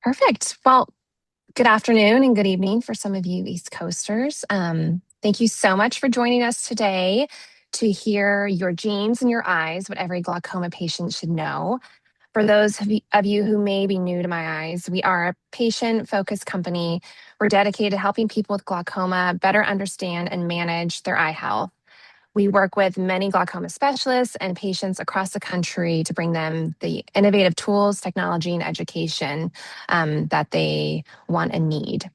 Perfect. Well, good afternoon and good evening for some of you East Coasters. Thank you so much for joining us today to hear your genes and your eyes, what every glaucoma patient should know. For those of you who may be new to My Eyes, we are a patient focused company. We're dedicated to helping people with glaucoma better understand and manage their eye health. We work with many glaucoma specialists and patients across the country to bring them the innovative tools, technology, and education that they want and need.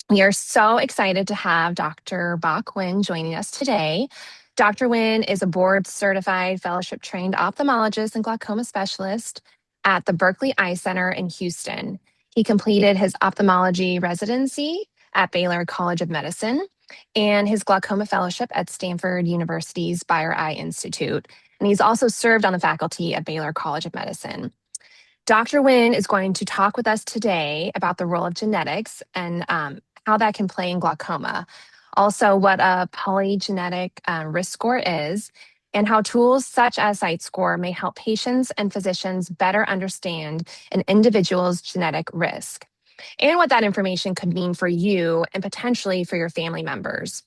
We are so excited to have Dr. Bac Nguyen joining us today. Dr. Nguyen is a board certified fellowship trained ophthalmologist and glaucoma specialist at the Berkeley Eye Center in Houston. He completed his ophthalmology residency at Baylor College of Medicine and his glaucoma fellowship at Stanford University's Bayer Eye Institute. And he's also served on the faculty at Baylor College of Medicine. Dr. Nguyen is going to talk with us today about the role of genetics and how that can play in glaucoma. Also, what a polygenic risk score is, and how tools such as SightScore may help patients and physicians better understand an individual's genetic risk, and what that information could mean for you and potentially for your family members.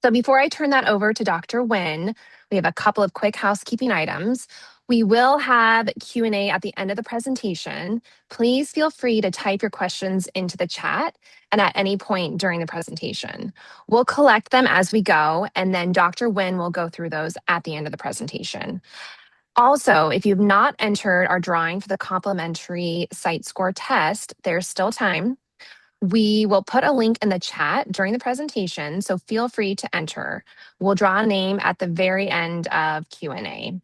So before I turn that over to Dr. Nguyen, we have a couple of quick housekeeping items. We will have Q&A at the end of the presentation. Please feel free to type your questions into the chat and at any point during the presentation. We'll collect them as we go, and then Dr. Nguyen will go through those at the end of the presentation. Also, if you've not entered our drawing for the complimentary SightScore test, there's still time. We will put a link in the chat during the presentation, so feel free to enter. We'll draw a name at the very end of Q&A.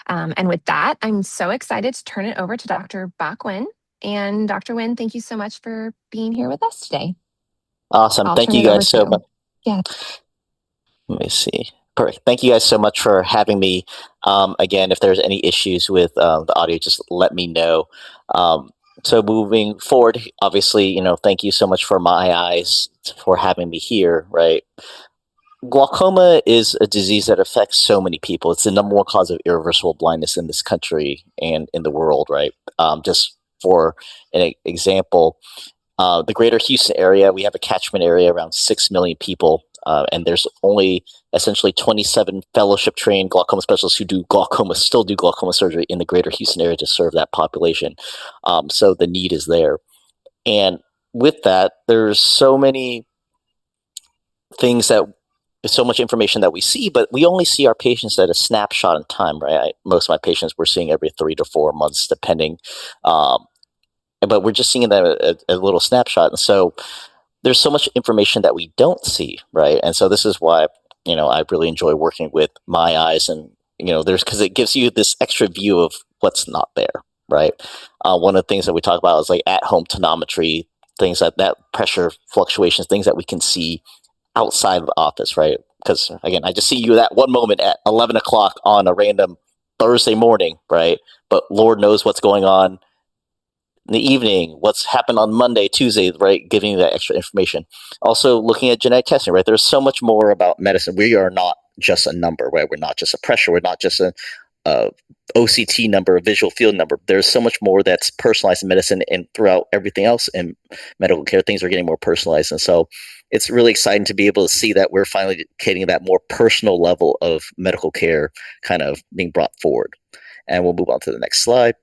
And with that, I'm so excited to turn it over to Dr. Bac Nguyen. And Dr. Nguyen, thank you so much for being here with us today. Awesome. I'll Thank turn you it over guys to so you. much. Yeah. Let me see. Perfect. Thank you guys so much for having me. Again, if there's any issues with the audio, just let me know. So moving forward, obviously, thank you so much for My Eyes for having me here, right? Glaucoma is a disease that affects so many people. It's the number one cause of irreversible blindness in this country and in the world, right? Just for an example, the greater Houston area, we have a catchment area around 6 million people, and there's only essentially 27 fellowship trained glaucoma specialists who still do glaucoma surgery in the greater Houston area to serve that population. So the need is there. And with that, there's so many things so much information that we see, but we only see our patients at a snapshot in time, right? Most of my patients we're seeing every 3 to 4 months, depending. But we're just seeing them a little snapshot. And so there's so much information that we don't see, right? And so this is why, I really enjoy working with My Eyes, and, because it gives you this extra view of what's not there, right? One of the things that we talk about is like at-home tonometry, things like that, pressure fluctuations, things that we can see outside of the office, right? Because again, I just see you that one moment at 11 o'clock on a random Thursday morning, right? But Lord knows what's going on in the evening, what's happened on Monday, Tuesday, right? Giving you that extra information. Also looking at genetic testing, right? There's so much more about medicine. We are not just a number, right? We're not just a pressure. We're not just a OCT number, a visual field number. There's so much more that's personalized in medicine, and throughout everything else in medical care, things are getting more personalized. And so it's really exciting to be able to see that we're finally getting that more personal level of medical care kind of being brought forward. And we'll move on to the next slide.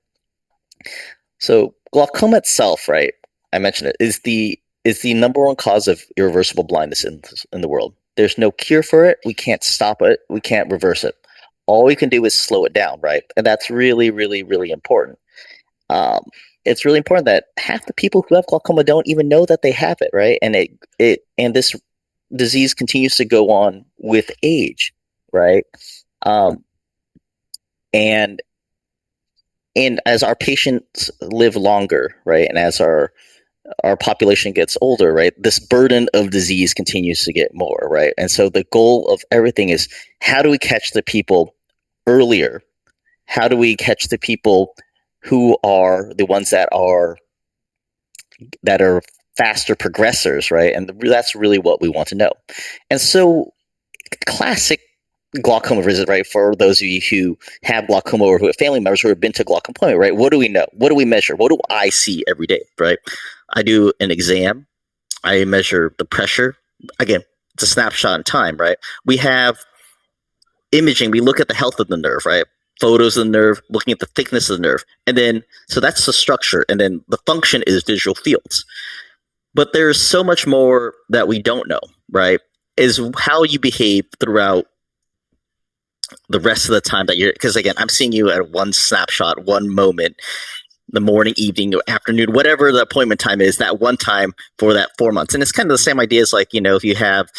So glaucoma itself, right? I mentioned it, is the number one cause of irreversible blindness in the world. There's no cure for it. We can't stop it. We can't reverse it. All we can do is slow it down, right? And that's really, really, really important. It's really important that half the people who have glaucoma don't even know that they have it, right? And and this disease continues to go on with age, right? And as our patients live longer, right, and as our population gets older, right, this burden of disease continues to get more, right? And so the goal of everything is, how do we catch the people earlier? How do we catch the people who are the ones that are faster progressors, right? And that's really what we want to know. And so classic glaucoma visit, right? For those of you who have glaucoma or who have family members who have been to glaucoma, right? What do we know? What do we measure? What do I see every day, right? I do an exam. I measure the pressure. Again, it's a snapshot in time, right? We have imaging. We look at the health of the nerve, right? Photos of the nerve, looking at the thickness of the nerve. And then, so that's the structure. And then the function is visual fields. But there's so much more that we don't know, right? Is how you behave throughout the rest of the time that you're, because again, I'm seeing you at one snapshot, one moment, the morning, evening, or afternoon, whatever the appointment time is, that one time for that 4 months. And it's kind of the same idea as like, if you have,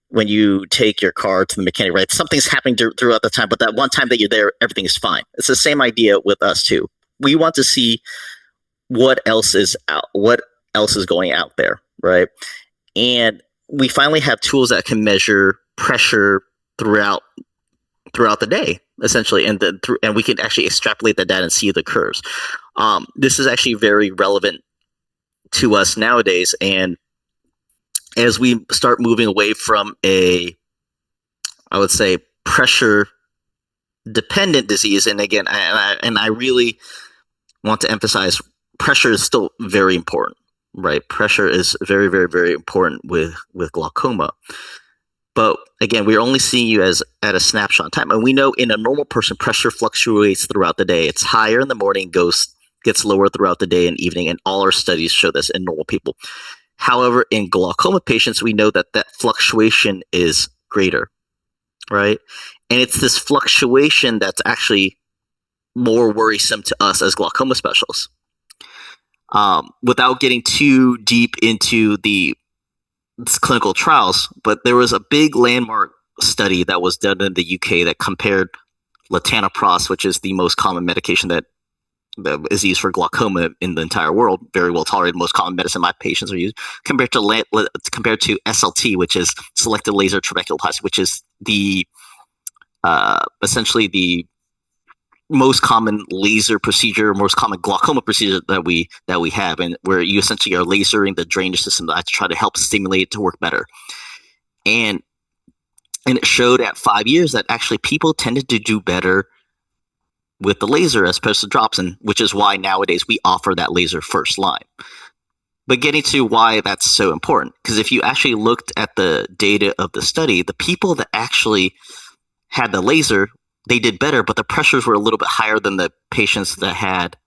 when you take your car to the mechanic, right? Something's happening throughout the time, but that one time that you're there, everything is fine. It's the same idea with us too. We want to see what else is out, what else is going out there, right? And we finally have tools that can measure pressure throughout the day, essentially, and we can actually extrapolate that data and see the curves. This is actually very relevant to us nowadays, and as we start moving away from I would say, pressure dependent disease, and again, I really want to emphasize pressure is still very important, right? Pressure is very, very, very important with glaucoma. But again, we're only seeing you as at a snapshot in time. And we know in a normal person, pressure fluctuates throughout the day. It's higher in the morning, gets lower throughout the day and evening. And all our studies show this in normal people. However, in glaucoma patients, we know that fluctuation is greater, right? And it's this fluctuation that's actually more worrisome to us as glaucoma specialists. Without getting too deep into the clinical trials, but there was a big landmark study that was done in the UK that compared latanoprost, which is the most common medication that is used for glaucoma in the entire world, very well tolerated, most common medicine my patients are used, compared to SLT, which is selective laser trabeculoplasty, which is the essentially the most common laser procedure, most common glaucoma procedure that we have, and where you essentially are lasering the drainage system to try to help stimulate it to work better. And it showed at 5 years that actually people tended to do better with the laser as opposed to drops, and which is why nowadays we offer that laser first line. But getting to why that's so important, because if you actually looked at the data of the study, the people that actually had the laser, they did better, but the pressures were a little bit higher than the patients that had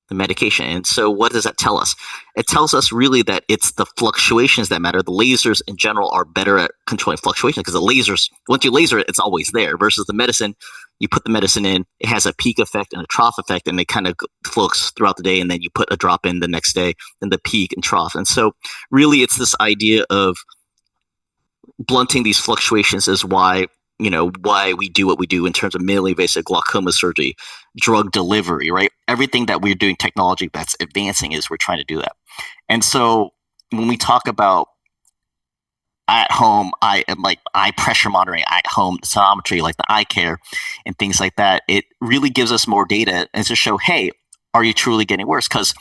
the medication. And so what does that tell us? It tells us really that it's the fluctuations that matter. The lasers in general are better at controlling fluctuations because the lasers, once you laser it, it's always there, versus the medicine, you put the medicine in, it has a peak effect and a trough effect, and it kind of floats throughout the day, and then you put a drop in the next day, and the peak and trough. And so really it's this idea of blunting these fluctuations is why we do what we do in terms of minimally invasive glaucoma surgery, drug delivery, right? Everything that we're doing, technology that's advancing, is we're trying to do that. And so when we talk about at home, eye pressure monitoring at home, tonometry, like the iCare and things like that, it really gives us more data and to show, hey, are you truly getting worse? Because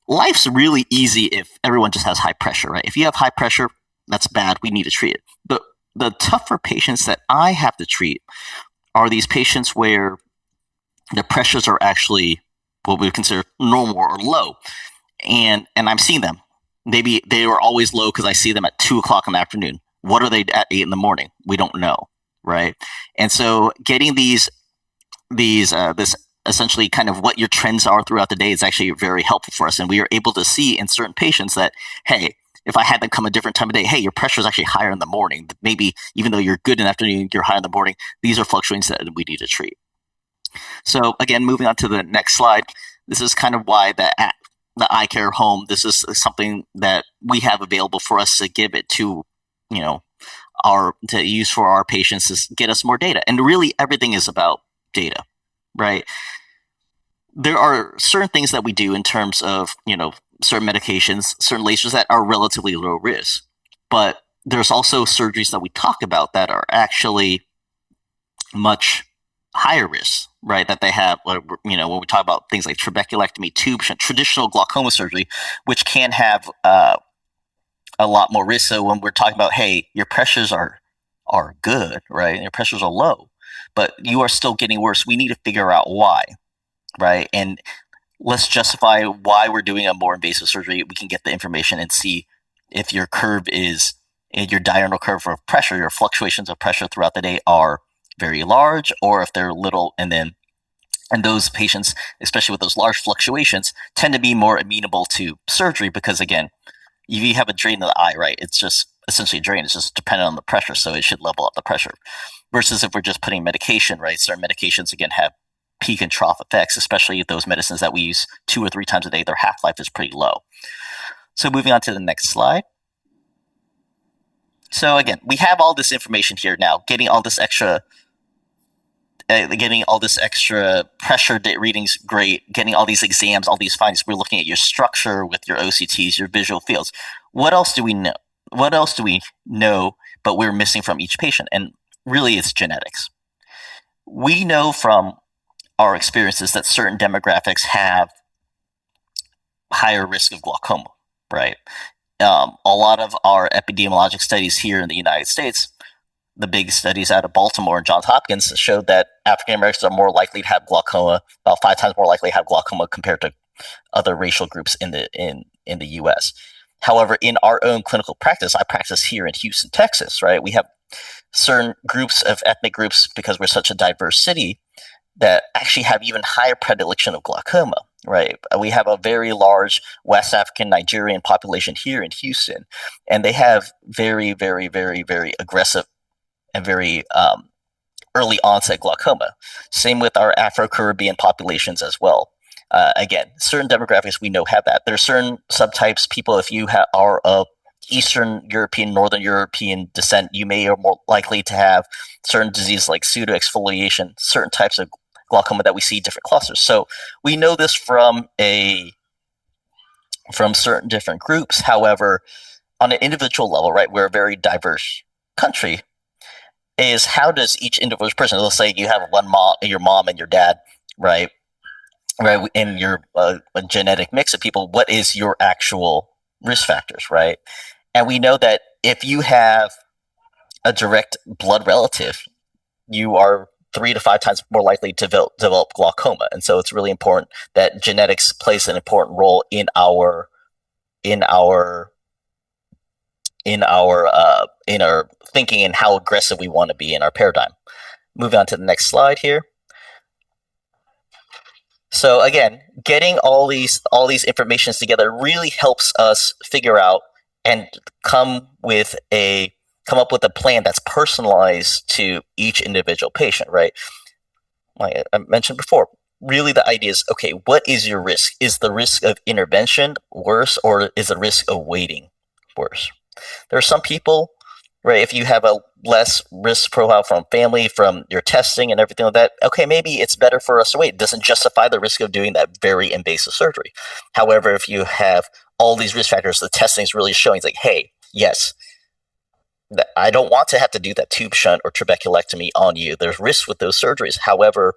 life's really easy if everyone just has high pressure, right? If you have high pressure, that's bad. We need to treat it. But the tougher patients that I have to treat are these patients where the pressures are actually what we would consider normal or low. And I'm seeing them. Maybe they were always low because I see them at 2:00 in the afternoon. What are they at 8 in the morning? We don't know, right? And so getting this essentially kind of what your trends are throughout the day is actually very helpful for us. And we are able to see in certain patients that, hey, if I had them come a different time of day, hey, your pressure is actually higher in the morning. Maybe even though you're good in the afternoon, you're high in the morning. These are fluctuations that we need to treat. So again, moving on to the next slide, this is kind of why the iCare home, this is something that we have available for us to give it to, to use for our patients to get us more data. And really everything is about data, right? There are certain things that we do in terms of, certain medications, certain lasers that are relatively low risk. But there's also surgeries that we talk about that are actually much higher risk, right? That they have, when we talk about things like trabeculectomy, tube, traditional glaucoma surgery, which can have a lot more risk. So when we're talking about, hey, your pressures are are good, right? And your pressures are low, but you are still getting worse. We need to figure out why, right? And let's justify why we're doing a more invasive surgery. We can get the information and see if your curve is your diurnal curve of pressure, your fluctuations of pressure throughout the day are very large, or if they're little, and those patients, especially with those large fluctuations, tend to be more amenable to surgery because, again, if you have a drain in the eye, right, it's just essentially a drain. It's just dependent on the pressure, so it should level up the pressure. Versus if we're just putting medication, right, certain medications, again, have peak and trough effects, especially those medicines that we use 2 or 3 times a day, their half-life is pretty low. So moving on to the next slide. So again, we have all this information here now, getting all this extra pressure readings, great. Getting all these exams, all these findings. We're looking at your structure with your OCTs, your visual fields. What else do we know? What else do we know, but we're missing from each patient? And really, it's genetics. We know from our experiences that certain demographics have higher risk of glaucoma, right? A lot of our epidemiologic studies here in the United States, the big studies out of Baltimore and Johns Hopkins, showed that African Americans are more likely to have glaucoma, about 5 times more likely to have glaucoma compared to other racial groups in the U.S. However, in our own clinical practice, I practice here in Houston, Texas, right? We have certain groups of ethnic groups, because we're such a diverse city, that actually have even higher predilection of glaucoma, right? We have a very large West African Nigerian population here in Houston, and they have very, very, very, very aggressive and very early onset glaucoma. Same with our Afro-Caribbean populations as well. Again, certain demographics we know have that. There are certain subtypes, people, if you are of Eastern European, Northern European descent, you may are more likely to have certain diseases like pseudoexfoliation, certain types of glaucoma that we see in different clusters. So we know this from certain different groups. However, on an individual level, right, we're a very diverse country, is how does each individual person, let's say you have your mom and your dad, right, in your a genetic mix of people, what is your actual risk factors, right? And we know that if you have a direct blood relative, you are 3 to 5 times more likely to develop glaucoma. And so it's really important that genetics plays an important role in our thinking and how aggressive we want to be in our paradigm. Moving on to the next slide here. So again, getting all these informations together really helps us figure out and come up with a plan that's personalized to each individual patient, right? Like I mentioned before, really the idea is, okay, what is your risk? Is the risk of intervention worse, or is the risk of waiting worse? There are some people, right, if you have a less risk profile from family, from your testing and everything like that, okay, maybe it's better for us to wait. It doesn't justify the risk of doing that very invasive surgery. However, if you have all these risk factors, the testing is really showing, it's like, hey, yes, I don't want to have to do that tube shunt or trabeculectomy on you. There's risks with those surgeries. However,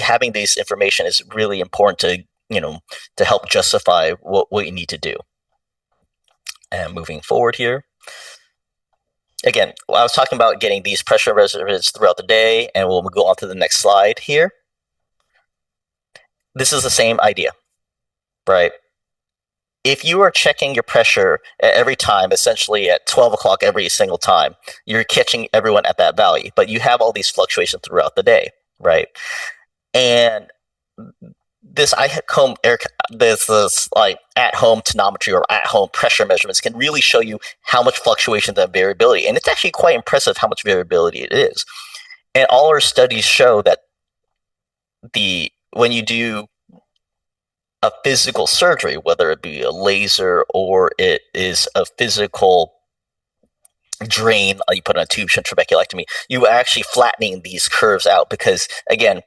having this information is really important to help justify what you need to do. And moving forward here, again, I was talking about getting these pressure measurements throughout the day, and we'll go on to the next slide here. This is the same idea, right? If you are checking your pressure every time, essentially at 12 o'clock every single time, you're catching everyone at that value, but you have all these fluctuations throughout the day, right? And this like at-home tonometry or at-home pressure measurements can really show you how much fluctuation and variability, and it's actually quite impressive how much variability it is. And all our studies show that when you do a physical surgery, whether it be a laser or it is a physical drain, you put on a tube shunt trabeculectomy, you are actually flattening these curves out because, again,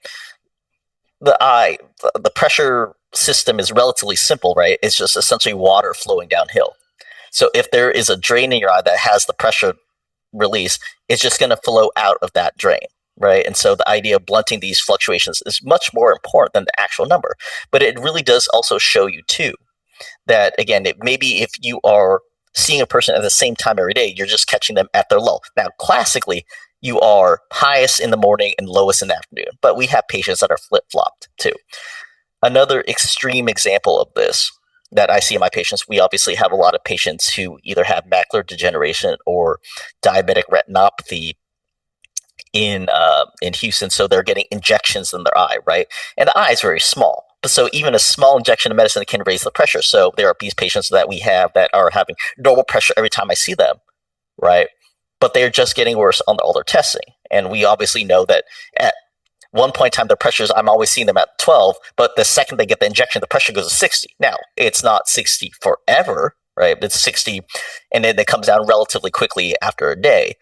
the pressure system is relatively simple, right? It's just essentially water flowing downhill. So if there is a drain in your eye that has the pressure release, it's just going to flow out of that drain, right? And so the idea of blunting these fluctuations is much more important than the actual number. But it really does also show you, too, that, again, maybe if you are seeing a person at the same time every day. You're just catching them at their low. Now, classically, you are highest in the morning and lowest in the afternoon, but we have patients that are flip-flopped too. Another extreme example of this that I see in my patients, we obviously have a lot of patients who either have macular degeneration or diabetic retinopathy in Houston, so they're getting injections in their eye, right? And the eye is very small. So even a small injection of medicine can raise the pressure. So there are these patients that we have that are having normal pressure every time I see them, right? But they're just getting worse on all their testing. And we obviously know that at one point in time, their pressures, I'm always seeing them at 12, but the second they get the injection, the pressure goes to 60. Now, it's not 60 forever, right? It's 60, and then it comes down relatively quickly after a day.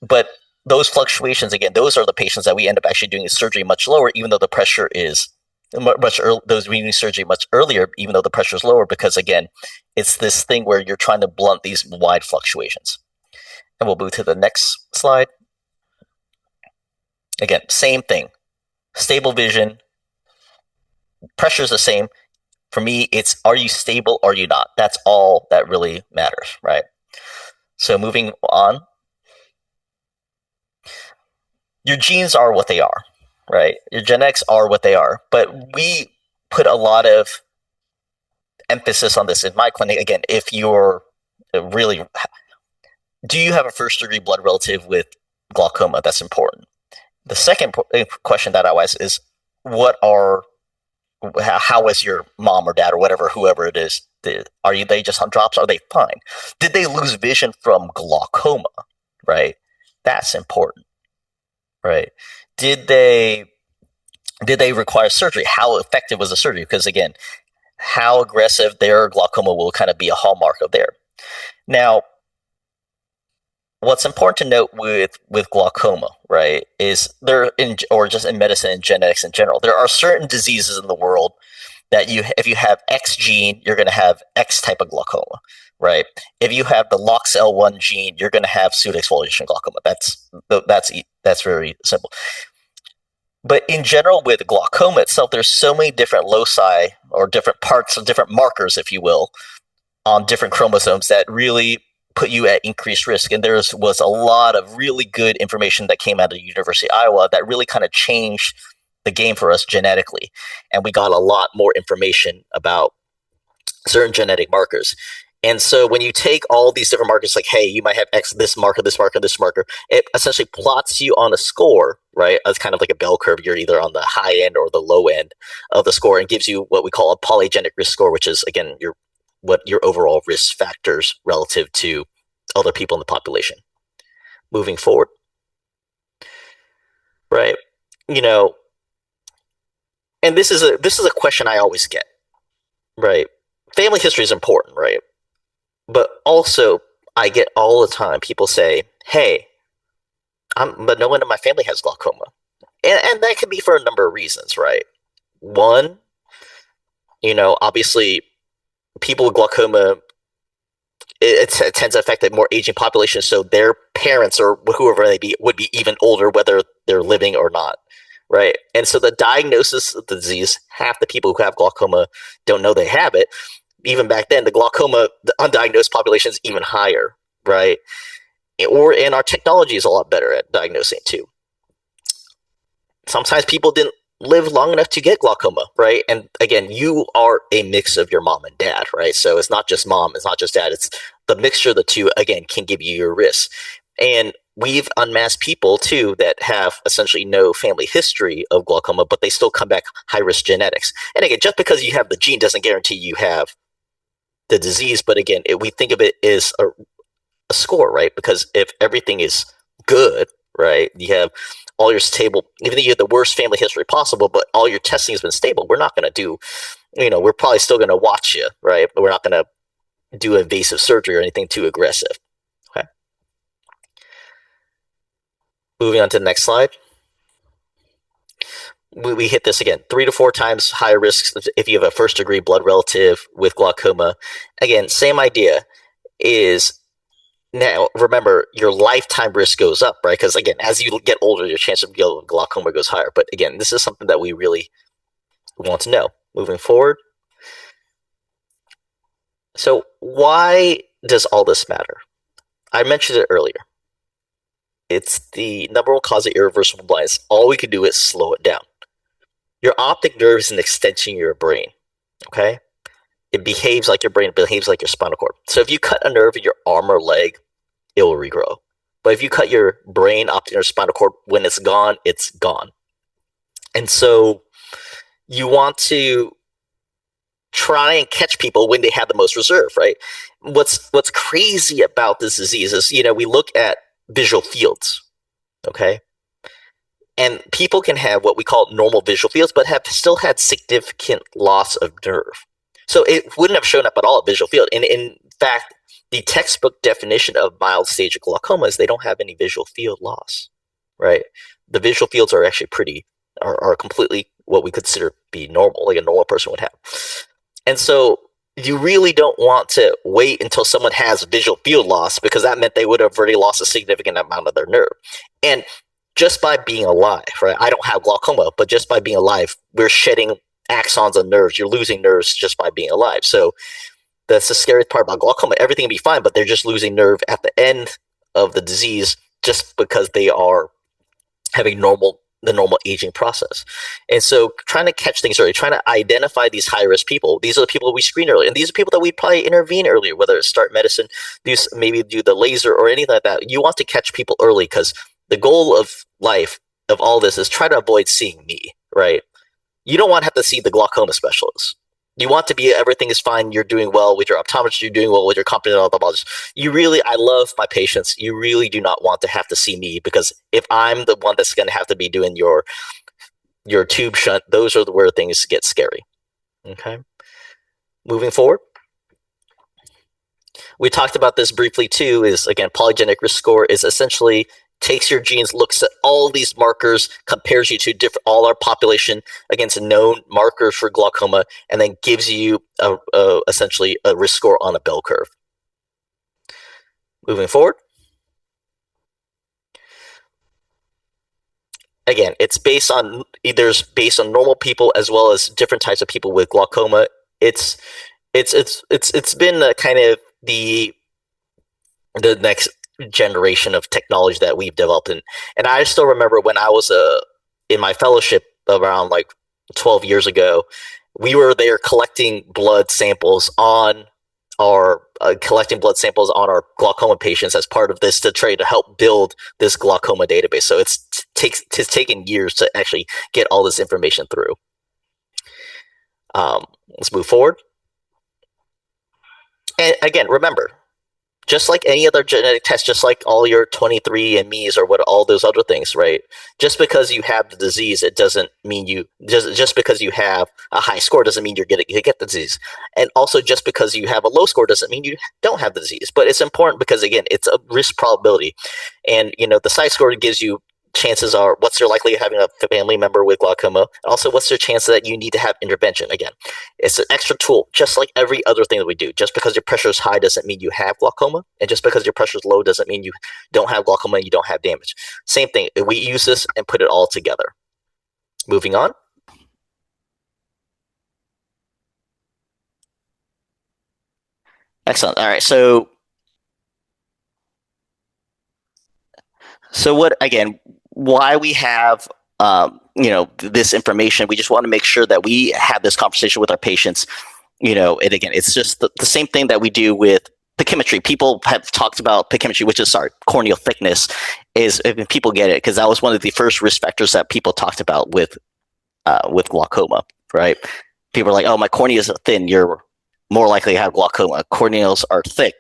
But those fluctuations, again, those are the patients that we end up actually doing the surgery much lower, even though the pressure is much early, those we do surgery much earlier, even though the pressure is lower, because again, it's this thing where you're trying to blunt these wide fluctuations. And we'll move to the next slide. Again, same thing. Stable vision, pressure is the same. For me, it's are you stable or are you not? That's all that really matters, right? So moving on. Your genes are what they are, right? Your genetics are what they are. But we put a lot of emphasis on this in my clinic. Again, if you're really, do you have a first degree blood relative with glaucoma? That's important. The second question that I ask is, how was your mom or dad or whoever it is? Are they just on drops? Are they fine? Did they lose vision from glaucoma? Right? That's important. Right? Did they require surgery? How effective was the surgery? Because again, how aggressive their glaucoma will kind of be a hallmark of there. Now, what's important to note with glaucoma, right, is or just in medicine and genetics in general, there are certain diseases in the world that if you have X gene, you're going to have X type of glaucoma, right? If you have the LOXL1 gene, you're going to have pseudoexfoliation glaucoma. That's very simple. But in general, with glaucoma itself, there's so many different loci or different parts of different markers, if you will, on different chromosomes that really put you at increased risk. And there was a lot of really good information that came out of the University of Iowa that really kind of changed the game for us genetically. And we got a lot more information about certain genetic markers. And so when you take all these different markers, like, hey, you might have X, this marker, this marker, this marker, it essentially plots you on a score, right? As kind of like a bell curve. You're either on the high end or the low end of the score, and gives you what we call a polygenic risk score, which is, again, what your overall risk factors relative to other people in the population. Moving forward, right? And this is a question I always get, right? Family history is important, right? But also, I get all the time people say, "Hey, but no one in my family has glaucoma," and that could be for a number of reasons, right? One, obviously, people with glaucoma, it tends to affect a more aging population, so their parents or whoever they be would be even older, whether they're living or not, right? And so the diagnosis of the disease, half the people who have glaucoma don't know they have it. Even back then, the undiagnosed population is even higher, right? And our technology is a lot better at diagnosing too. Sometimes people didn't live long enough to get glaucoma, right? And again, you are a mix of your mom and dad, right? So it's not just mom, it's not just dad, it's the mixture of the two, again, can give you your risks. And we've unmasked people too that have essentially no family history of glaucoma, but they still come back high risk genetics. And again, just because you have the gene doesn't guarantee you have the disease. But again, we think of it as a score, right? Because if everything is good, right, you have all your stable, even though you have the worst family history possible, but all your testing has been stable, we're not going to do, we're probably still going to watch you, right? But we're not going to do invasive surgery or anything too aggressive. Okay. Moving on to the next slide. We hit this again, 3 to 4 times higher risk if you have a first degree blood relative with glaucoma. Again, same idea is, now remember, your lifetime risk goes up, right? Because again, as you get older, your chance of glaucoma goes higher. But again, this is something that we really want to know moving forward. So why does all this matter? I mentioned it earlier. It's the number one cause of irreversible blindness. All we can do is slow it down. Your optic nerve is an extension of your brain. Okay? It behaves like your brain, it behaves like your spinal cord. So if you cut a nerve in your arm or leg, it will regrow. But if you cut your brain, optic nerve, spinal cord, when it's gone, it's gone. And so you want to try and catch people when they have the most reserve, right? What's crazy about this disease is, we look at visual fields, okay? And people can have what we call normal visual fields, but have still had significant loss of nerve. So it wouldn't have shown up at all at visual field. And in fact, the textbook definition of mild stage of glaucoma is they don't have any visual field loss, right? The visual fields are actually are completely what we consider be normal, like a normal person would have. And so you really don't want to wait until someone has visual field loss, because that meant they would have already lost a significant amount of their nerve. And just by being alive, right? I don't have glaucoma, but just by being alive, we're shedding axons of nerves. You're losing nerves just by being alive. So that's the scary part about glaucoma. Everything will be fine, but they're just losing nerve at the end of the disease just because they are having the normal aging process. And so trying to catch things early, trying to identify these high-risk people. These are the people we screen early, and these are people that we probably intervene earlier, whether it's start medicine, maybe do the laser or anything like that. You want to catch people early, because the goal of life of all this is try to avoid seeing me, right? You don't want to have to see the glaucoma specialist. You want to be everything is fine. You're doing well with your optometrist. You're doing well with your competent ophthalmologist. I love my patients. You really do not want to have to see me, because if I'm the one that's going to have to be doing your tube shunt, those are where things get scary. Okay. Moving forward. We talked about this briefly too, is again, polygenic risk score is essentially takes your genes, looks at all these markers, compares you to all our population against known markers for glaucoma, and then gives you essentially a risk score on a bell curve. Moving forward. Again, it's based on normal people as well as different types of people with glaucoma. It's been kind of the next generation of technology that we've developed. And I still remember when I was in my fellowship around like 12 years ago, we were there collecting blood samples on our glaucoma patients as part of this to try to help build this glaucoma database. So it's taken years to actually get all this information through. Let's move forward. And again, remember, just like any other genetic test, just like all your 23andMe's or all those other things, right? Just because you have the disease, it doesn't mean just because you have a high score doesn't mean you're going to get the disease. And also just because you have a low score doesn't mean you don't have the disease. But it's important because, again, it's a risk probability. And, the SightScore gives you chances are, what's your likelihood of having a family member with glaucoma? Also, what's your chance that you need to have intervention? Again, it's an extra tool, just like every other thing that we do. Just because your pressure is high doesn't mean you have glaucoma, and just because your pressure is low doesn't mean you don't have glaucoma and you don't have damage. Same thing. We use this and put it all together. Moving on. Excellent. All right. So why we have this information? We just want to make sure that we have this conversation with our patients. And again, it's just the same thing that we do with pachymetry. People have talked about pachymetry, which is corneal thickness. People get it because that was one of the first risk factors that people talked about with glaucoma. Right? People are like, "Oh, my cornea is thin. You're more likely to have glaucoma. Corneals are thick.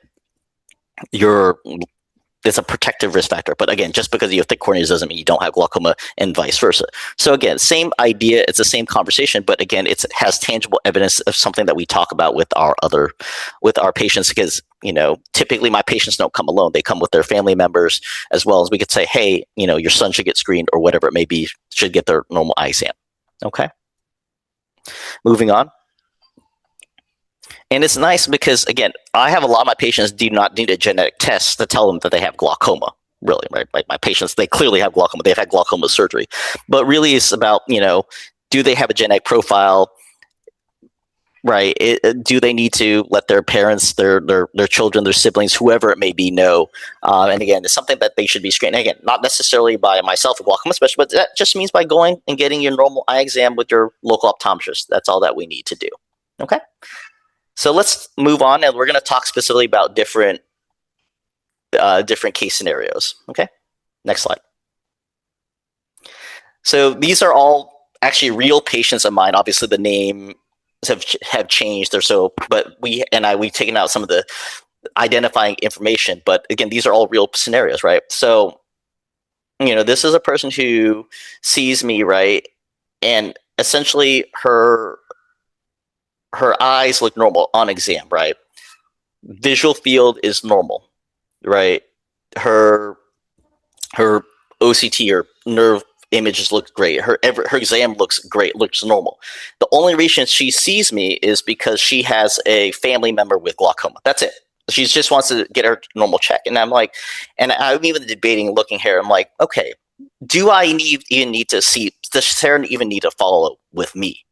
It's a protective risk factor." But again, just because you have thick corneas doesn't mean you don't have glaucoma, and vice versa. So again, same idea. It's the same conversation, but again, it has tangible evidence of something that we talk about with our patients, because typically my patients don't come alone. They come with their family members, as well as we could say, hey, your son should get screened, or whatever it may be, should get their normal eye exam. Okay. Moving on. And it's nice because, again, I have a lot of my patients do not need a genetic test to tell them that they have glaucoma, really, right? Like my patients, they clearly have glaucoma. They've had glaucoma surgery. But really it's about, do they have a genetic profile? right? Do they need to let their parents, their children, their siblings, whoever it may be, know? And again, it's something that they should be screened. Again, not necessarily by myself, a glaucoma specialist, but that just means by going and getting your normal eye exam with your local optometrist. That's all that we need to do. Okay. So let's move on, and we're going to talk specifically about different case scenarios. Okay. Next slide. So these are all actually real patients of mine. Obviously, the names have changed. They're so, but we've taken out some of the identifying information. But again, these are all real scenarios, right? So, this is a person who sees me, right, and essentially her eyes look normal on exam, right? Visual field is normal, right? Her OCT or nerve images look great. Her exam looks great, looks normal. The only reason she sees me is because she has a family member with glaucoma. That's it. She just wants to get her normal check. And I'm like, and I'm even debating looking here. I'm like, okay, do I even need to see, does Sarah even need to follow with me?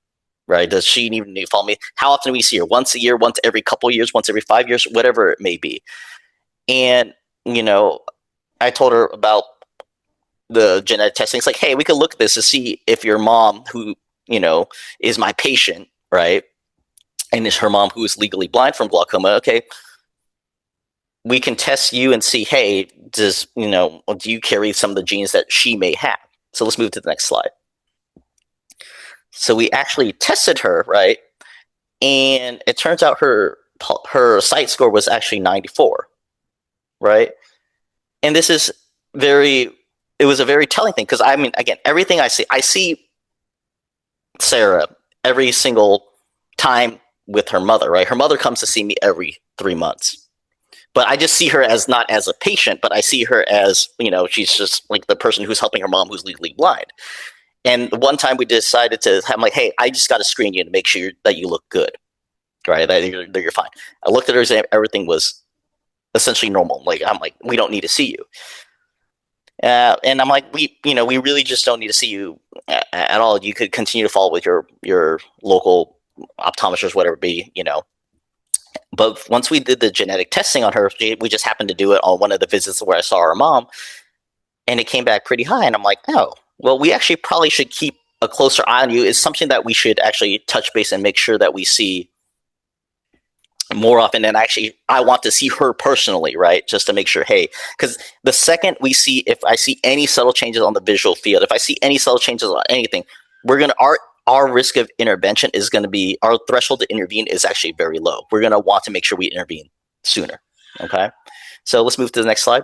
Right? Does she even need to follow me? How often do we see her? Once a year, once every couple of years, once every 5 years, whatever it may be. And, I told her about the genetic testing. It's like, hey, we could look at this to see if your mom, who, is my patient, right, and is her mom who is legally blind from glaucoma, okay, we can test you and see, hey, do you carry some of the genes that she may have? So let's move to the next slide. So we actually tested her, right, and it turns out her SightScore was actually 94, right, and this is it was a very telling thing, because I mean, again, everything I see Sarah every single time with her mother, right? Her mother comes to see me every 3 months, but I just see her as not as a patient, but I see her as, she's just like the person who's helping her mom who's legally blind. And one time we decided I'm like, hey, I just got to screen you to make sure that you look good, right? That you're fine. I looked at her exam, everything was essentially normal. I'm like, we don't need to see you. And I'm like, we really just don't need to see you at all. You could continue to follow with your local optometrist, whatever it be, But once we did the genetic testing on her, we just happened to do it on one of the visits where I saw her mom, and it came back pretty high. And I'm like, oh, well, we actually probably should keep a closer eye on you. It's something that we should actually touch base and make sure that we see more often. And actually, I want to see her personally, right? Just to make sure, hey, because the second if I see any subtle changes on the visual field, if I see any subtle changes on anything, our risk of intervention is going to be, our threshold to intervene is actually very low. We're going to want to make sure we intervene sooner. Okay. So let's move to the next slide.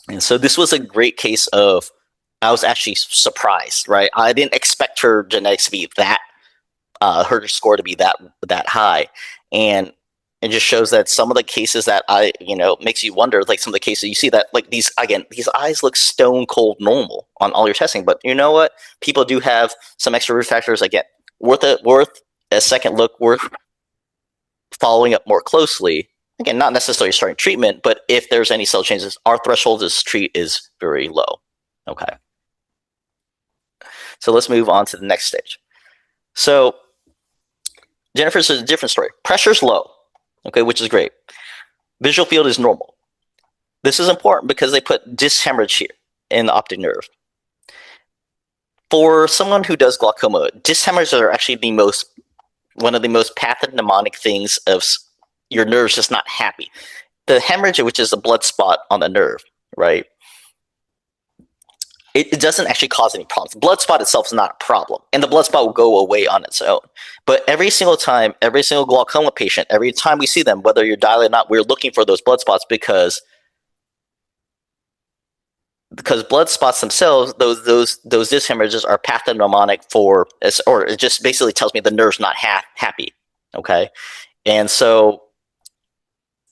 And so this was a great case of, I was actually surprised, right? I didn't expect her genetics to be her score to be that high. And it just shows that some of the cases that makes you wonder, like some of the cases you see that, like these eyes look stone cold normal on all your testing. But you know what? People do have some extra risk factors. Again, worth a second look, worth following up more closely. Again, not necessarily starting treatment, but if there's any cell changes, our threshold to treat is very low. Okay. So let's move on to the next stage. So Jennifer's is a different story. Pressure's low, okay, which is great. Visual field is normal. This is important because they put disc hemorrhage here in the optic nerve. For someone who does glaucoma, disc hemorrhages are actually one of the most pathognomonic things of your nerves just not happy. The hemorrhage, which is a blood spot on the nerve, right? It doesn't actually cause any problems. The blood spot itself is not a problem, and the blood spot will go away on its own. But every single time, every single glaucoma patient, every time we see them, whether you're dilated or not, we're looking for those blood spots because blood spots themselves, those disc hemorrhages are pathognomonic or it just basically tells me the nerve's not happy. Okay, and so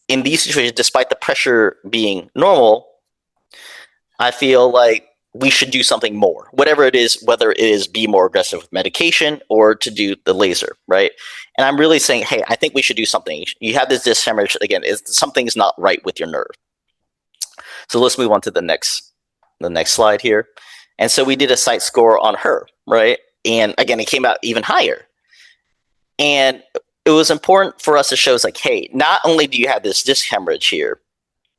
in these situations, despite the pressure being normal, I feel like we should do something more, whatever it is, whether it is be more aggressive with medication or to do the laser, right? And I'm really saying, hey, I think we should do something. You have this disc hemorrhage, again, something's not right with your nerve. So let's move on to the next slide here. And so we did a SightScore on her, right? And again, it came out even higher. And it was important for us to show, it's like, hey, not only do you have this disc hemorrhage here,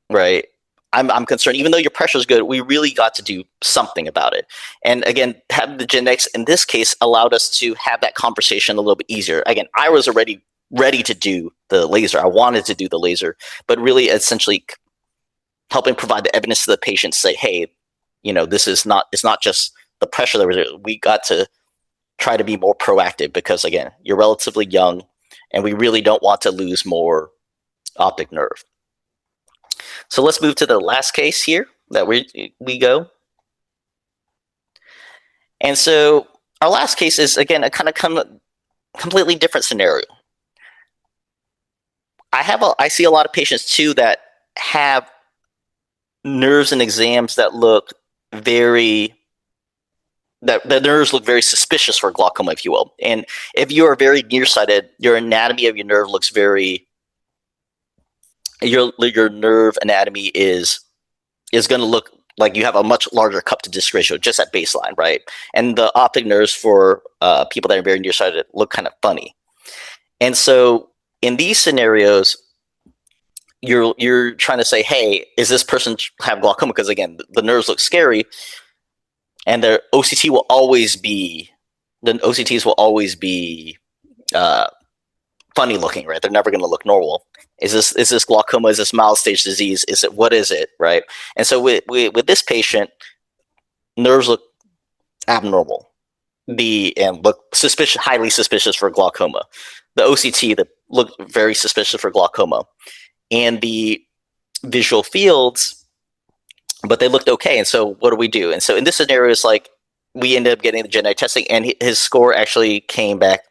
right? I'm concerned, even though your pressure is good, we really got to do something about it. And again, having the genetics in this case allowed us to have that conversation a little bit easier. Again, I was already ready to do the laser. I wanted to do the laser, but really essentially helping provide the evidence to the patient to say, hey, this is not, it's not just the pressure that we got to try to be more proactive because, again, you're relatively young and we really don't want to lose more optic nerve. So let's move to the last case here that we go. And so our last case is, again, a kind of completely different scenario. I see a lot of patients too that have nerves and exams that look very, that the nerves look very suspicious for glaucoma, if you will. And if you are very nearsighted, your anatomy of your nerve looks very, your nerve anatomy is going to look like you have a much larger cup to disc ratio just at baseline, right? And the optic nerves for people that are very nearsighted look kind of funny. And so in these scenarios, you're trying to say, hey, is this person have glaucoma? Because again, the nerves look scary, and the OCTs will always be funny looking, right? They're never going to look normal. Is this glaucoma? Is this mild stage disease? What is it, right? And so with this patient, nerves look abnormal, and look suspicious, highly suspicious for glaucoma. The OCT that look very suspicious for glaucoma, and the visual fields, but they looked okay. And so what do we do? And so in this scenario, it's like we ended up getting the genetic testing, and his score actually came back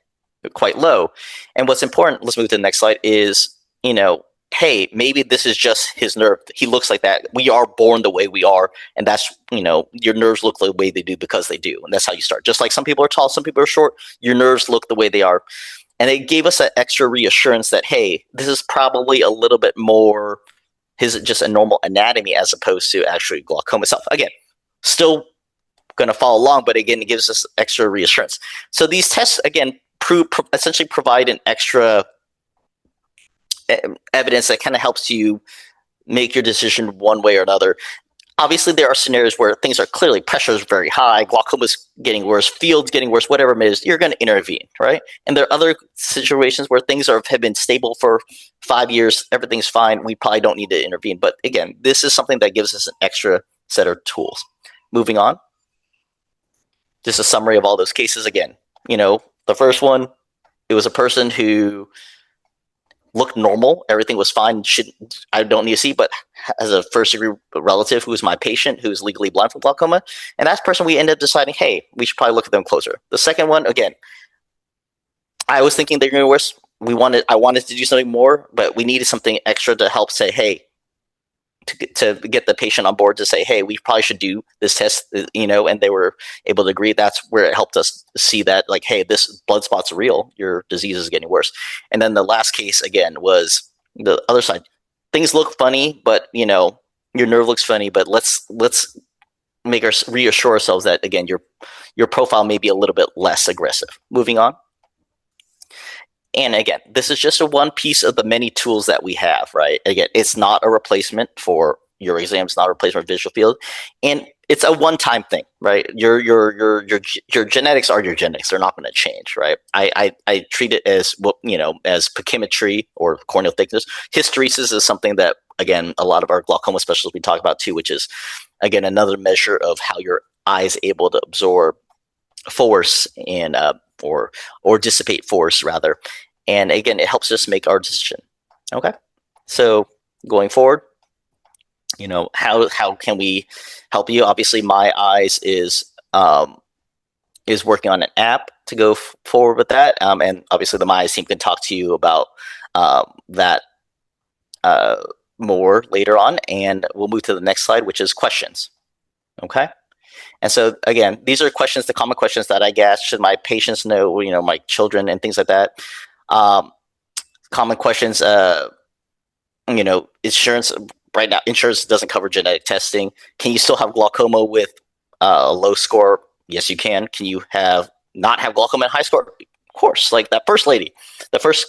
quite low. And what's important, let's move to the next slide, is, hey, maybe this is just his nerve. He looks like that. We are born the way we are, and that's, your nerves look the way they do because they do, and that's how you start. Just like some people are tall, some people are short, your nerves look the way they are. And it gave us that extra reassurance that, hey, this is probably a little bit more just a normal anatomy as opposed to actually glaucoma itself. Again, still going to follow along, but again, it gives us extra reassurance. So these tests, again, essentially provide an extra evidence that kind of helps you make your decision one way or another. Obviously, there are scenarios where things are clearly, pressure is very high, glaucoma is getting worse, field's getting worse, whatever it is, you're going to intervene, right? And there are other situations where things have been stable for 5 years, everything's fine, we probably don't need to intervene. But again, this is something that gives us an extra set of tools. Moving on. Just a summary of all those cases again. The first one, it was a person who looked normal, everything was fine, I don't need to see, but as a first degree relative who is my patient, who is legally blind from glaucoma, and that person, we ended up deciding, hey, we should probably look at them closer. The second one, again, I was thinking they're going to be worse. I wanted to do something more, but we needed something extra to help say, hey, to get the patient on board to say, hey, we probably should do this test, and they were able to agree. That's where it helped us see that, like, hey, this blood spot's real, your disease is getting worse. And then the last case, again, was the other side. Things look funny, but, your nerve looks funny, but let's reassure ourselves that, again, your profile may be a little bit less aggressive. Moving on. And again, this is just one piece of the many tools that we have, right? Again, it's not a replacement for your exam. It's not a replacement for visual field. And it's a one-time thing, right? Your genetics are your genetics. They're not going to change, right? I treat it as, as pachymetry or corneal thickness. Hysteresis is something that, again, a lot of our glaucoma specialists we talk about too, which is, again, another measure of how your eye is able to absorb force and or dissipate force rather. And again, it helps us make our decision. Okay, so going forward, how can we help you? Obviously, My Eyes is working on an app to go forward with that, and obviously the My Eyes team can talk to you about that more later on. And we'll move to the next slide, which is questions. Okay. And so again, these are questions, the common questions that I get. Should my patients know, my children and things like that? Common questions, insurance, right now, insurance doesn't cover genetic testing. Can you still have glaucoma with a low score? Yes, you can. Can you not have glaucoma and high score? Of course, like that first lady, the first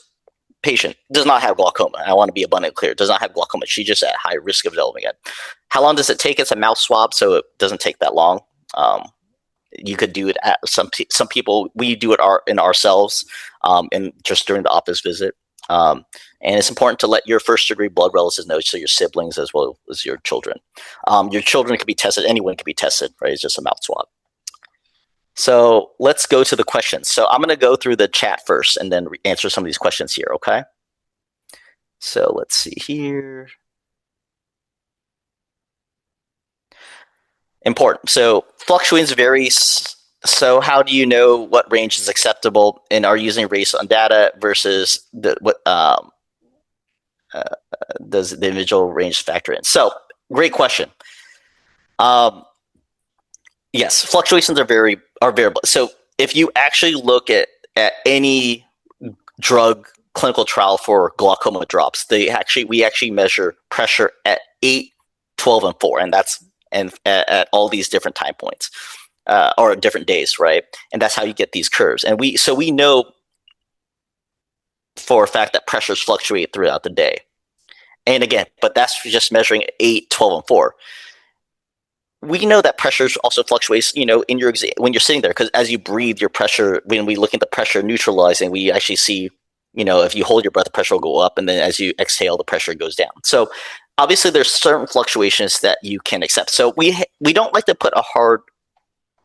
patient does not have glaucoma. I want to be abundantly clear. Does not have glaucoma. She's just at high risk of developing it. How long does it take? It's a mouth swab, so it doesn't take that long. You could do it at some people. We do it in ourselves, and just during the office visit. And it's important to let your first degree blood relatives know, so your siblings as well as your children. Your children can be tested. Anyone can be tested, right? It's just a mouth swab. So let's go to the questions. So I'm going to go through the chat first and then answer some of these questions here, okay? So let's see here. Important. So fluctuations vary. So how do you know what range is acceptable, and are you using race on data versus what does the individual range factor in? So great question. Yes, fluctuations are variable. So if you actually look at any drug clinical trial for glaucoma drops, we actually measure pressure at 8, 12, and 4, and that's at all these different time points or different days, right? And that's how you get these curves. And we know for a fact that pressures fluctuate throughout the day. And again, but that's just measuring 8, 12, and 4. We know that pressure also fluctuates, in your exam when you're sitting there, because as you breathe, your pressure, when we look at the pressure neutralizing, we actually see, if you hold your breath, the pressure will go up, and then as you exhale, the pressure goes down. So obviously there's certain fluctuations that you can accept. So we don't like to put a hard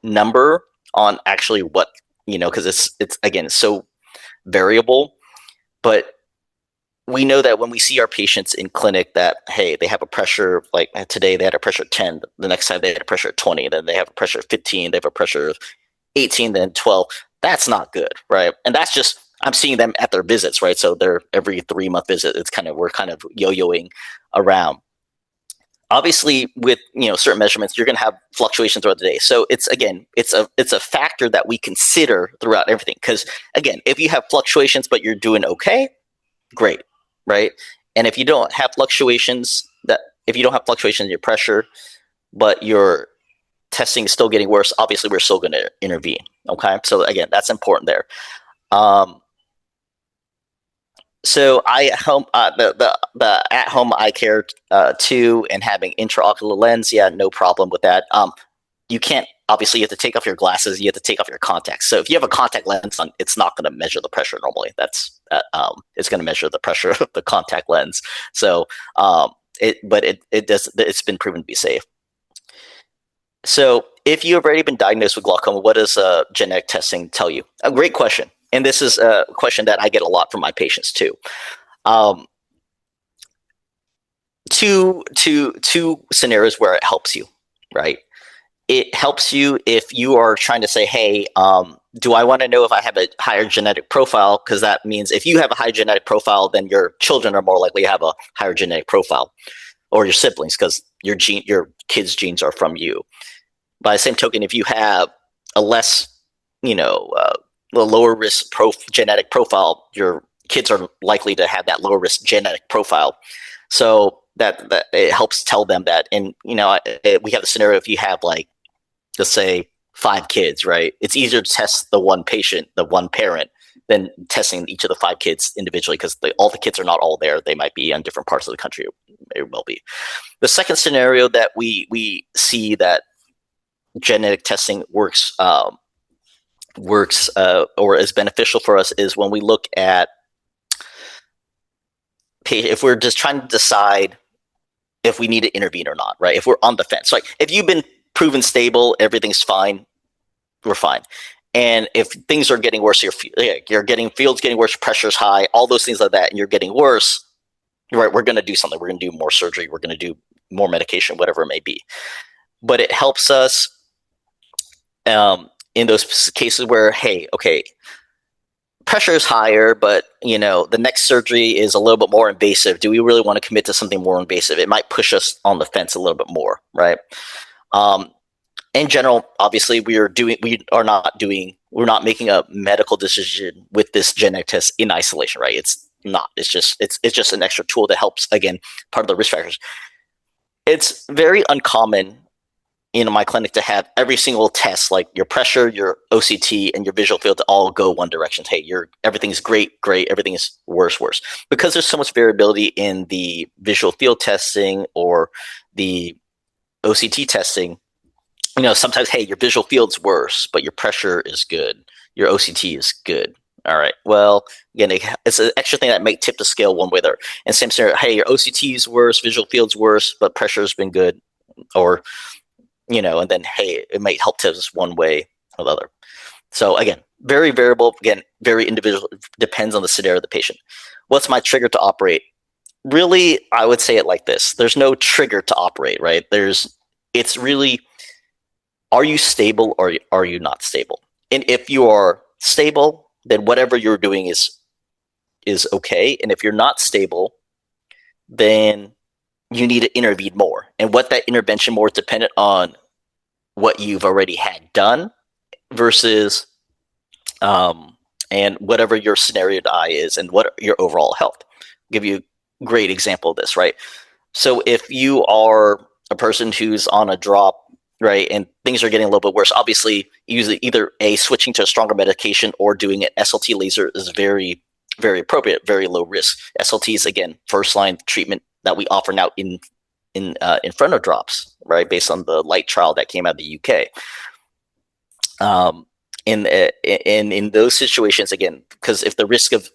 number on actually what, because it's again, so variable, but we know that when we see our patients in clinic that, hey, they have a pressure, like today they had a pressure of 10, the next time they had a pressure of 20, then they have a pressure of 15, they have a pressure of 18, then 12. That's not good, right? And that's just, I'm seeing them at their visits, right? So they're every 3-month visit, we're kind of yo-yoing around. Obviously, with certain measurements, you're going to have fluctuations throughout the day. So it's a factor that we consider throughout everything. Because again, if you have fluctuations but you're doing okay, great, right? And if you don't have fluctuations in your pressure, but your testing is still getting worse, obviously we're still going to intervene. Okay, so again, that's important there. So the at-home iCare 2 and having intraocular lens, yeah, no problem with that. You can't, obviously you have to take off your glasses, you have to take off your contacts. So if you have a contact lens on, it's not going to measure the pressure normally. That's it's going to measure the pressure of the contact lens. So it's been proven to be safe. So if you have already been diagnosed with glaucoma, what does genetic testing tell you? A great question. And this is a question that I get a lot from my patients too. Two scenarios where it helps you, right? It helps you if you are trying to say, hey, do I want to know if I have a higher genetic profile? Because that means if you have a high genetic profile, then your children are more likely to have a higher genetic profile, or your siblings, because your kids' genes are from you. By the same token, if you have a less, a lower risk genetic profile, your kids are likely to have that lower risk genetic profile. So that it helps tell them that. And we have the scenario if you have, like, let's say 5 kids, right? It's easier to test the one patient, the one parent, than testing each of the 5 kids individually, because all the kids are not all there. They might be in different parts of the country. It will be. The second scenario that we see that genetic testing works or is beneficial for us is when we look at if we're just trying to decide if we need to intervene or not, right? If we're on the fence, like if you've been proven stable, everything's fine, we're fine. And if things are getting worse, you're getting field's getting worse, pressure's high, all those things like that, and you're getting worse, right? We're going to do something. We're going to do more surgery. We're going to do more medication, whatever it may be. But it helps us in those cases where, hey, okay, pressure is higher, but the next surgery is a little bit more invasive. Do we really want to commit to something more invasive? It might push us on the fence a little bit more, right? In general, obviously, we're not making a medical decision with this genetic test in isolation, right? It's not. It's just an extra tool that helps, again, part of the risk factors. It's very uncommon in my clinic to have every single test, like your pressure, your OCT, and your visual field, to all go one direction. Hey, everything's great, great. Everything is worse, worse. Because there's so much variability in the visual field testing or the OCT testing. Sometimes, hey, your visual field's worse, but your pressure is good. Your OCT is good. All right. Well, again, it's an extra thing that might tip the scale one way or the other. And same scenario, hey, your OCT is worse, visual field's worse, but pressure's been good. Or, and then, hey, it might help tip us one way or the other. So again, very variable. Again, very individual. Depends on the scenario of the patient. What's my trigger to operate? Really, I would say it like this. There's no trigger to operate, right? It's really, are you stable or are you not stable? And if you are stable, then whatever you're doing is okay. And if you're not stable, then you need to intervene more. And what that intervention more is dependent on what you've already had done versus and whatever your scenario to eye is and what your overall health. I'll give you a great example of this, right? So if you are a person who's on a drop, right, and things are getting a little bit worse, obviously, usually either switching to a stronger medication or doing an SLT laser is very, very appropriate, very low risk. SLT is, again, first line treatment that we offer now in front of drops, right, based on the light trial that came out of the UK. In those situations, again, because if the risk of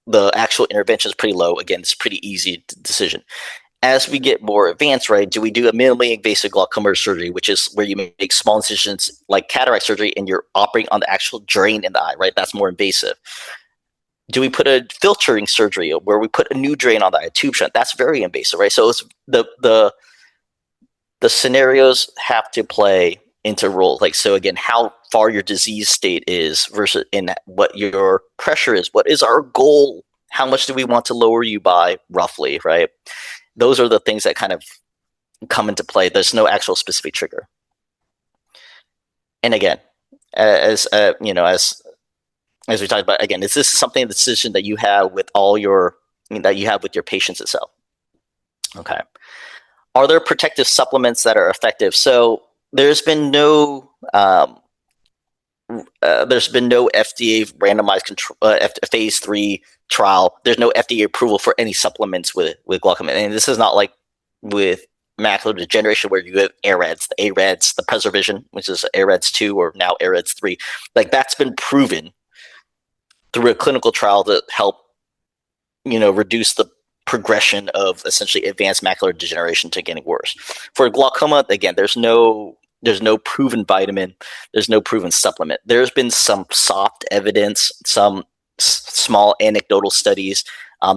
the actual intervention is pretty low, again, it's a pretty easy decision. As we get more advanced, right, do we do a minimally invasive glaucoma surgery, which is where you make small incisions like cataract surgery and you're operating on the actual drain in the eye, right? That's more invasive. Do we put a filtering surgery where we put a new drain on the eye, a tube shunt? That's very invasive, right? So it's the scenarios have to play into role. Like, so again, how far your disease state is versus in what your pressure is. What is our goal? How much do we want to lower you by roughly, right? Those are the things that kind of come into play. There's no actual specific trigger. And again, as we talked about, again, is this something, the decision that you have with with your patients itself? Okay. Are there protective supplements that are effective? So there's been no FDA randomized control, phase 3 trial. There's no FDA approval for any supplements with glaucoma. And this is not like with macular degeneration where you have AREDS, the AREDS, the Preservision, which is AREDS 2 or now AREDS 3. Like, that's been proven through a clinical trial to help, reduce the progression of essentially advanced macular degeneration to getting worse. For glaucoma, again, there's no proven vitamin. There's no proven supplement. There's been some soft evidence, some small anecdotal studies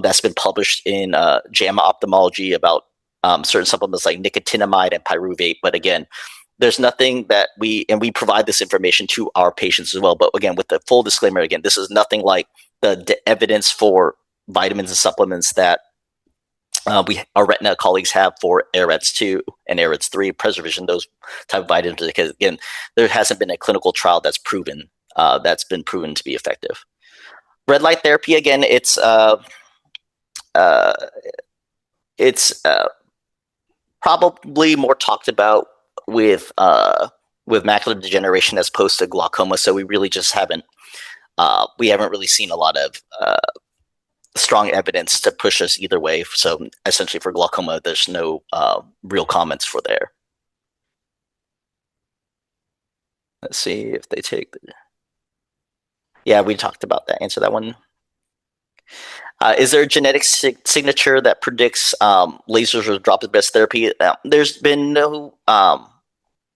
that's been published in JAMA Ophthalmology about certain supplements like nicotinamide and pyruvate. But again, there's nothing that we provide this information to our patients as well. But again, with the full disclaimer, again, this is nothing like the evidence for vitamins and supplements that our retina colleagues have for AREDS 2 and AREDS 3, Preservision, those type of vitamins, because again, there hasn't been a clinical trial that's been proven to be effective. Red light therapy, again, it's probably more talked about with macular degeneration as opposed to glaucoma. So we really just haven't really seen a lot of strong evidence to push us either way. So essentially for glaucoma, there's no real comments for there. Let's see if they take yeah, we talked about that. Answer that one. Is there a genetic signature that predicts lasers or drop-in best therapy? There's been no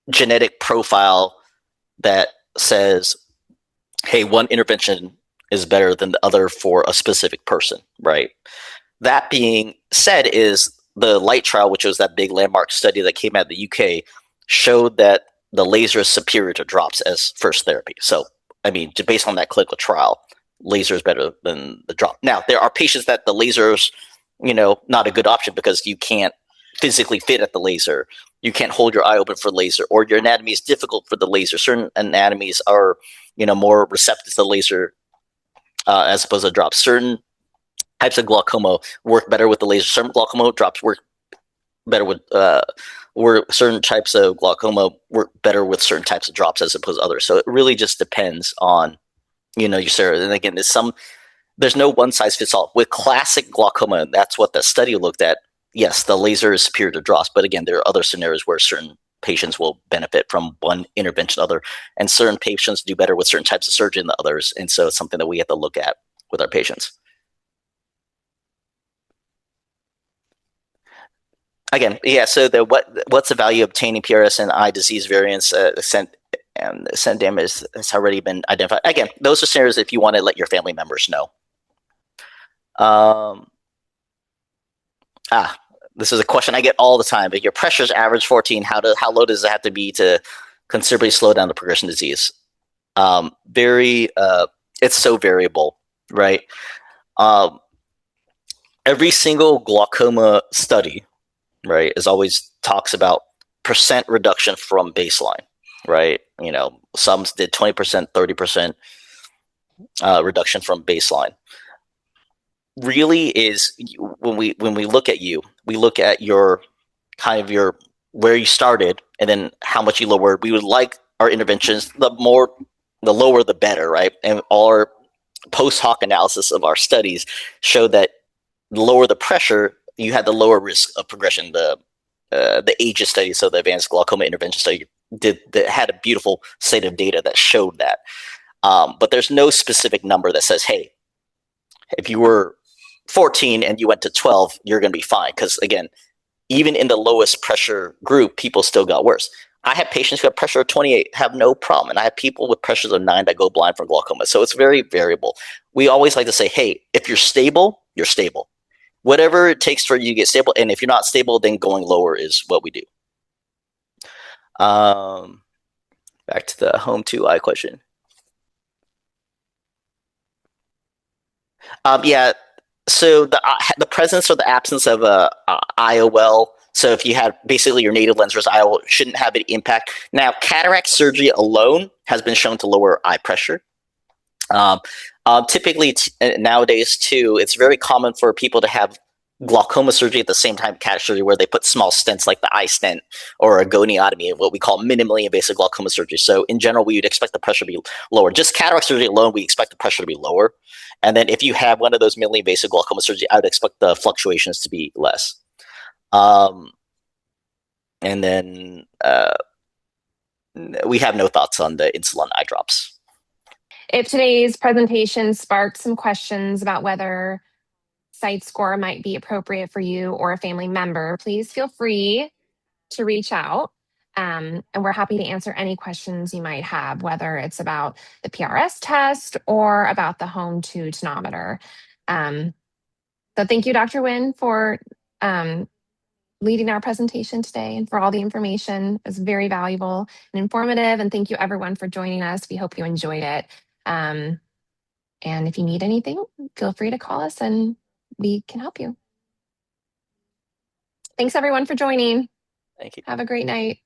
genetic profile that says, hey, one intervention is better than the other for a specific person, right? That being said, is the light trial, which was that big landmark study that came out of the UK, showed that the laser is superior to drops as first therapy. So, I mean, based on that clinical trial, laser is better than the drop. Now, there are patients that the laser's, not a good option because you can't physically fit at the laser. You can't hold your eye open for laser, or your anatomy is difficult for the laser. Certain anatomies are, more receptive to laser as opposed to drops. Certain types of glaucoma work better with the laser. Certain glaucoma drops work better with where certain types of glaucoma work better with certain types of drops as opposed to others. So it really just depends on your steroid. And again, there's no one size fits all. With classic glaucoma, that's what the study looked at. Yes, the laser is superior to drops, but again, there are other scenarios where certain patients will benefit from one intervention or other, and certain patients do better with certain types of surgery than others. And so it's something that we have to look at with our patients. Again, yeah. So what's the value of obtaining PRS and eye disease variants? The scent damage has already been identified. Again, those are scenarios if you want to let your family members know. Um, this is a question I get all the time. If your pressure's average 14, how low does it have to be to considerably slow down the progression of disease? It's so variable, right? Every single glaucoma study, right, is always talks about percent reduction from baseline, right? Some did 20%, 30% reduction from baseline. Really is when we look at you, we look at your kind of your where you started and then how much you lowered. We would like our interventions the lower the better, right? And our post hoc analysis of our studies showed that the lower the pressure, you had the lower risk of progression. The AGES study, so the Advanced Glaucoma Intervention Study, had a beautiful set of data that showed that. But there's no specific number that says, hey, if you were 14 and you went to 12, you're going to be fine. Because again, even in the lowest pressure group, people still got worse. I have patients who have pressure of 28 have no problem, and I have people with pressures of 9 that go blind from glaucoma. So it's very variable. We always like to say, hey, if you're stable, you're stable. Whatever it takes for you to get stable, and if you're not stable, then going lower is what we do. Back to the home 2i question. Yeah. So the presence or the absence of a IOL. So if you have basically your native lens versus IOL, shouldn't have any impact. Now, cataract surgery alone has been shown to lower eye pressure. Typically nowadays too, it's very common for people to have glaucoma surgery at the same time cataract surgery, where they put small stents like the eye stent or a goniotomy, what we call minimally invasive glaucoma surgery. So in general, we would expect the pressure to be lower. Just cataract surgery alone, we expect the pressure to be lower. And then if you have one of those minimally invasive glaucoma surgery, I would expect the fluctuations to be less. And then we have no thoughts on the insulin eye drops. If today's presentation sparked some questions about whether SightScore might be appropriate for you or a family member, please feel free to reach out. And we're happy to answer any questions you might have, whether it's about the PRS test or about the home 2 tonometer. So thank you, Dr. Nguyen, for leading our presentation today and for all the information. It was very valuable and informative. And thank you, everyone, for joining us. We hope you enjoyed it. And if you need anything, feel free to call us and we can help you. Thanks, everyone, for joining. Thank you. Have a great night.